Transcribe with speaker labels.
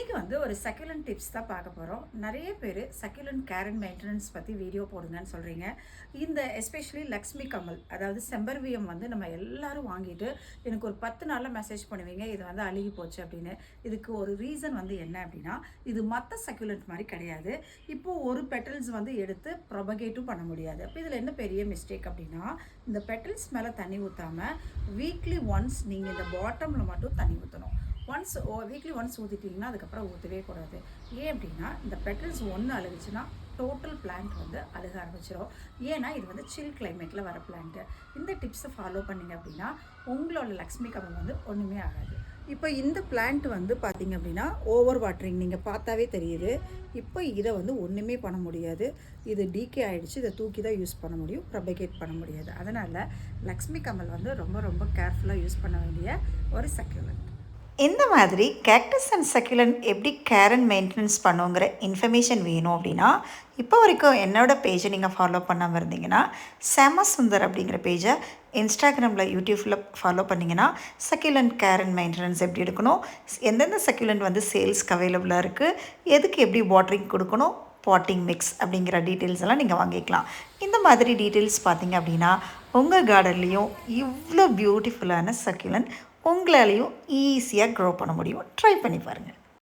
Speaker 1: இன்றைக்கி வந்து ஒரு சக்யூலன்ட் டிப்ஸ் தான் பார்க்க போகிறோம். நிறைய பேர் சக்யூலன்ட் கேர் அண்ட் மெயின்டெனன்ஸ் பற்றி வீடியோ போடுங்கன்னு சொல்கிறீங்க. இந்த எஸ்பெஷலி லக்ஷ்மி கமல், அதாவது செம்பருவியம் வந்து நம்ம எல்லாரும் வாங்கிட்டு எனக்கு ஒரு 10 நாளில் மெசேஜ் பண்ணுவீங்க, இது வந்து அழுகி போச்சு அப்படின்னு. இதுக்கு ஒரு ரீசன் வந்து என்ன அப்படின்னா, இது மற்ற சக்யூலன்ட் மாதிரி கிடையாது. இப்போது ஒரு பெட்டல்ஸ் வந்து எடுத்து ப்ரொபகேட்டும் பண்ண முடியாது. அப்போ இதில் என்ன பெரிய மிஸ்டேக் அப்படின்னா, இந்த பெட்டல்ஸ் மேலே தண்ணி ஊற்றாமல் வீக்லி ஒன்ஸ் நீங்கள் இந்த பாட்டமில் மட்டும் தண்ணி ஊற்றணும். வீக்லி ஒன்ஸ் ஊற்றிட்டிங்கன்னா அதுக்கப்புறம் ஊற்றவே கூடாது. ஏன் அப்படின்னா, இந்த பெட்டல்ஸ் ஒன்று அழுகுச்சுன்னா டோட்டல் பிளான்ட் வந்து அழுக ஆரம்பிச்சிடும். ஏன்னா இது வந்து சில் கிளைமேட்டில் வர பிளான்ட்டு. இந்த டிப்ஸை ஃபாலோ பண்ணிங்க அப்படின்னா உங்களோட லக்ஷ்மி கமல் வந்து ஒன்றுமே ஆகாது. இப்போ இந்த பிளான்ட் வந்து பார்த்திங்க அப்படின்னா ஓவர் வாட்டரிங் நீங்கள் பார்த்தாவே தெரியுது. இப்போ இதை வந்து ஒன்றுமே பண்ண முடியாது. இது டீகே ஆகிடுச்சு. இதை தூக்கி தான் யூஸ் பண்ண முடியும், ப்ரொபகேட் பண்ண முடியாது. அதனால் லக்ஷ்மி கமல் வந்து ரொம்ப ரொம்ப கேர்ஃபுல்லாக யூஸ் பண்ண வேண்டிய ஒரு சக்யூலன்ட்.
Speaker 2: இந்த மாதிரி கேக்டஸ் அண்ட் சக்யூலன்ட் எப்படி கேர் அண்ட் மெயின்டெனன்ஸ் பண்ணுங்கிற இன்ஃபர்மேஷன் வேணும் அப்படின்னா, இப்போ வரைக்கும் என்னோடய பேஜை நீங்கள் ஃபாலோ பண்ணாமல் இருந்தீங்கன்னா, செம சுந்தர் அப்படிங்கிற பேஜை இன்ஸ்டாகிராமில் யூடியூப்பில் ஃபாலோ பண்ணிங்கன்னா சக்யூலன்ட் கேர் அண்ட் மெயின்டெனன்ஸ் எப்படி எடுக்கணும், எந்தெந்த சக்யூலன்ட் வந்து சேல்ஸ்க்கு அவைலபிளாக இருக்குது, எதுக்கு எப்படி வாட்டரிங் கொடுக்கணும், பாட்டிங் மிக்ஸ் அப்படிங்கிற டீட்டெயில்ஸ் எல்லாம் நீங்கள் வாங்கிக்கலாம். இந்த மாதிரி டீட்டெயில்ஸ் பார்த்தீங்க அப்படின்னா உங்கள் கார்டன்லேயும் இவ்வளோ பியூட்டிஃபுல்லான சக்யூலன்ட் உங்களாலையும் ஈஸியாக க்ரோ பண்ண முடியும். ட்ரை பண்ணி பாருங்கள்.